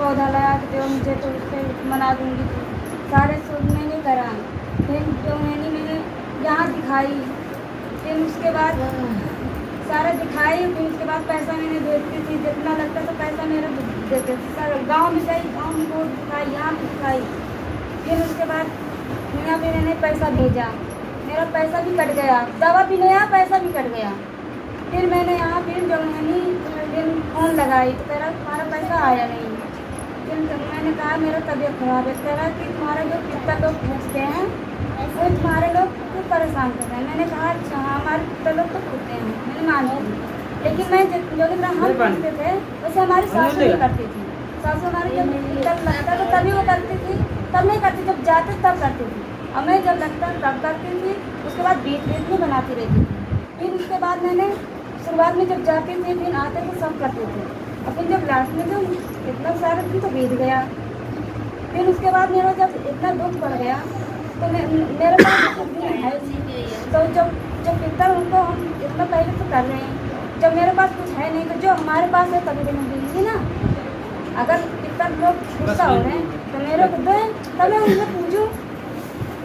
पौधा लगा के जो मुझे तो उससे मना दूँगी। सारे सूट मैंने करा, फिर जो मैंने यहाँ दिखाई, फिर उसके बाद सारा दिखाई, फिर उसके बाद पैसा मैंने देती थी, जितना लगता था पैसा मेरा देते थे। सारा गाँव में गई, गाँव में रोड दिखाई, यहाँ भी दिखाई, फिर उसके बाद यहाँ पे मैंने पैसा भेजा, मेरा पैसा भी कट गया, दवा भी नहीं आया, पैसा भी कट गया। फिर मैंने यहाँ फिर जो मैंने फ़ोन लगाई तो कह रहा तुम्हारा पैसा आया नहीं। फिर मैंने कहा मेरा तबीयत खराब है। कह रहा कि तुम्हारे जो पिता लोग पूछते हैं वो तुम्हारे लोग को परेशान कर रहे हैं। मैंने कहा अच्छा हाँ हमारे पिता लोग तो पूछते हैं, मैंने माना दी। लेकिन मैं जो हम पूछते थे वैसे हमारी सासू नहीं करती थी। सासू हमारी जब लगता तो तभी वो करती थी, तब नहीं करती, जब जाते तब करती थी। और मैं जब लगता तब करती थी, उसके बाद बीच में बनाती रहती थी। फिर उसके बाद मैंने शुरुआत में जब जाती थी फिर आते थे सब करते थे। और फिर जब लास्ट में जो इतना सारा दिन तो बीत गया। फिर उसके बाद मेरा जब इतना दुख पड़ गया तो मेरे पास कुछ भी है तो जब पितर उनको हम इतना पहले तो कर रहे हैं, जब मेरे पास कुछ है नहीं तो जो हमारे पास है तभी तो मैं देंगी ना। अगर पितर लोग गुस्सा हो रहे हैं तो मेरे को दें तब मैं उनसे पूछूं,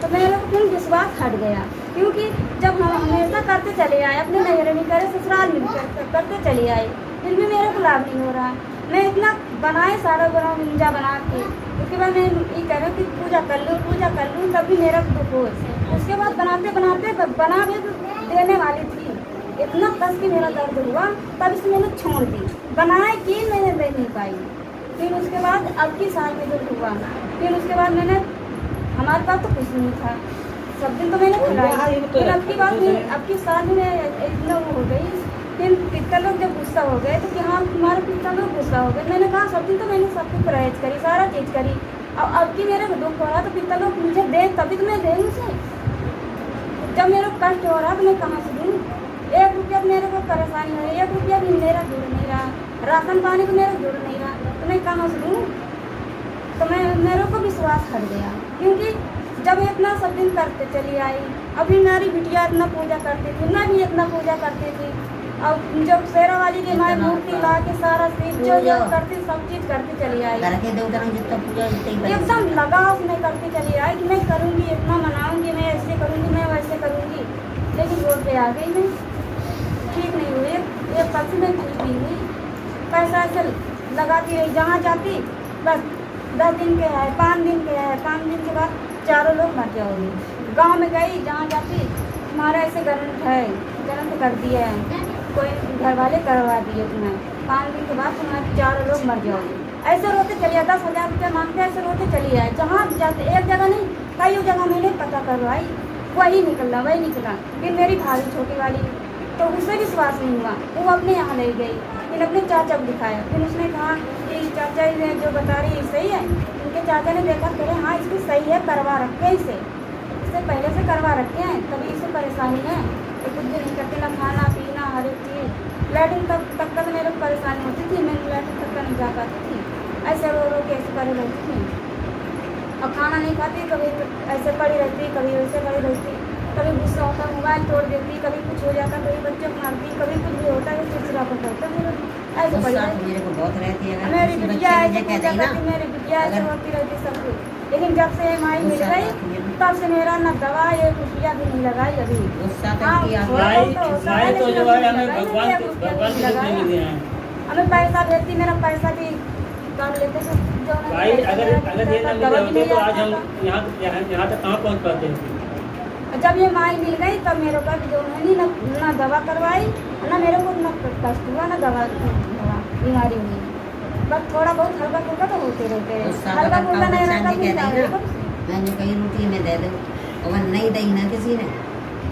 तो मेरे को फिर विश्वास हट गया। क्योंकि जब हम हमेशा करते चले आए, अपने नहरे नहीं करे, ससुराल में करते चले आए, फिर भी मेरे को लाभ नहीं हो रहा। मैं इतना बनाए सारा बना मुंजा बना के, उसके बाद मैं ये कह रही हूँ कि पूजा कर लूँ तब भी मेरा दुख हो। उसके बाद बनाते बना भी देने वाली थी, इतना कस के मेरा दर्द हुआ, तब इसे मैंने छोड़ दी। बनाए कि मैंने दे नहीं पाई। फिर उसके बाद अब की साल में दुख हुआ, फिर उसके बाद मैंने हमारे पास तो कुछ नहीं था, सब दिन तो मैंने खिलाई। फिर अब की साल में इतना वो हो गई। फिर पिता लोग जब गुस्सा हो गए तो कि हाँ तुम्हारे पिता लोग गुस्सा हो गए। मैंने कहा सब दिन तो मैंने सब कुछ परहेज करी, सारा चीज़ करी, और अब की मेरे दुख हो रहा तो पिता लोग मुझे दे तभी तो मैं दे उसे। जब मेरे को कष्ट हो रहा तो मैं कहाँ से दूँ? 1 रुपया मेरे को परेशानी हो रही, 1 रुपया भी मेरा जुड़ नहीं रहा, राशन पानी को मेरा जुड़ नहीं रहा, तो मैं कहाँ से दूँ? तो मेरे को विश्वास हट गया। क्योंकि जब इतना सब दिन करते चली आई, अभी मेरी बिटिया इतना पूजा करती थी, मैं भी इतना पूजा करती थी, और जब शेरा वाली की माँ मूर्ति ला के सारा चीज जो करती सब चीज करती चली आई, एकदम लगाव उसमें करती चली आई कि मैं करूँगी, इतना मनाऊंगी, मैं ऐसे करूँगी, मैं वैसे करूँगी। लेकिन रोड पे आ गई मैं, ठीक नहीं हुई। एक पल से मैं ठीक नहीं हुई, पैसा ऐसे लगाती रही, जहाँ जाती बस 10 दिन के है, 5 दिन के है, 5 दिन के बाद चारों लोग मर जाओगे। गांव में गई, जहाँ जाती तुम्हारा ऐसे गरम कर दिया है, कोई घर वाले करवा दिए तुम्हें, 5 दिन के बाद तुम्हारे चारों लोग मर जाओगे। ऐसे रोते चलिए, 10,000 रुपया मांगते, ऐसे रोते चली आए। जहाँ जाते एक जगह नहीं कई जगह मैंने पता करवाई, वही निकला। फिर मेरी भाभी छोटी वाली तो उसे विश्वास नहीं हुआ, वो अपने यहाँ ले गई, फिर अपने चाचा को दिखाया। फिर उसने कहा कि चाचा ये जो बता रही है सही है। उनके चाचा ने देखा, कह रहे हाँ इसकी सही है, करवा रखे इससे पहले से करवा रखे हैं, तभी इसे परेशानी है। तो कुछ भी नहीं करते, ना खाना पीना हर एक चीज़। लैट्रिन तक मेरे को परेशानी होती थी, मैं लैट्रिन तक नहीं जा पाती थी, ऐसे रो के ऐसे पड़ी रहती थी। और खाना नहीं खाती, कभी ऐसे पड़ी रहती, कभी वैसे पड़ी रहती, कभी गुस्सा होता मोबाइल तोड़ देती, कभी कुछ हो जाता, कभी बच्चों को मारती, कभी कुछ भी होता है, चिड़चिड़ापन होता है, ऐसे पड़ी रहती। मेरी बिटिया ऐसे पूजा करती, मेरी बिटिया ऐसे होती रहती सब कुछ। लेकिन जब से माई मिल गई तब से मेरा न दवा 1 रुपया भी नहीं लगाई अभी। हमें पैसा भेजती, मेरा पैसा भी कर लेते थे। भाई अगर ये ना मिले होते तो आज हम यहाँ तक कहाँ पहुँच पाते हैं। जब ये माई मिल गई तब मेरे को जो नहीं ना दवा करवाई, ना मेरे को ना कष्ट हुआ, ना दवा बीमारी हुई। बस थोड़ा बहुत हल्का फुल्का तो होते रहते हैं, हल्का फुल्का नहीं रहता। मैंने कही रोटी में दे दो, और नहीं दी ना किसी ने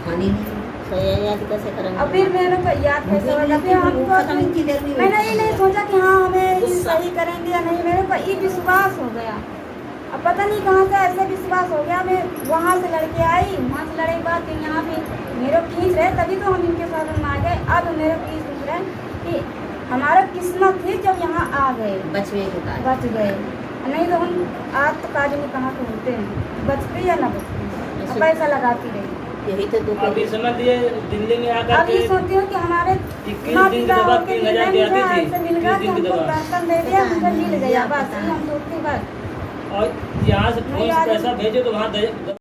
खानी नहीं, याद कैसे करेंगे। अब फिर मेरे को याद कैसे होगा, फिर हमको मैंने ये नहीं सोचा कि हाँ हमें सही करेंगे या नहीं, मेरे को ये विश्वास हो गया। अब पता नहीं कहाँ से ऐसे विश्वास हो गया। मैं वहाँ से लड़के आई, वहाँ से लड़े के बाद यहाँ भी मेरे को खींच रहे, तभी तो हम इनके साथ में आ गए। अब मेरे को ये सोच रहे कि हमारा किस्मत थी जब यहाँ आ गए, बच गए, नहीं तो हम आज तो काज में कहाँ पे होते हैं, बचते या ना बचते, पैसा लगाती रही। यही तो दुख अभी समझ लिए दिल्ली में आकर अब ये सोचती हूँ कि हमारे 21 माँ दिन की पिता दवा होके 3000 की मिले, आती मुझे थी, हमसे मिल गया 21 कि दिन की हमको दवा। राशन दे दिया, मुझे मिल गया, पता बस है। हम सोचते बस और यहाँ से फोन से पैसा भेजो तो वहाँ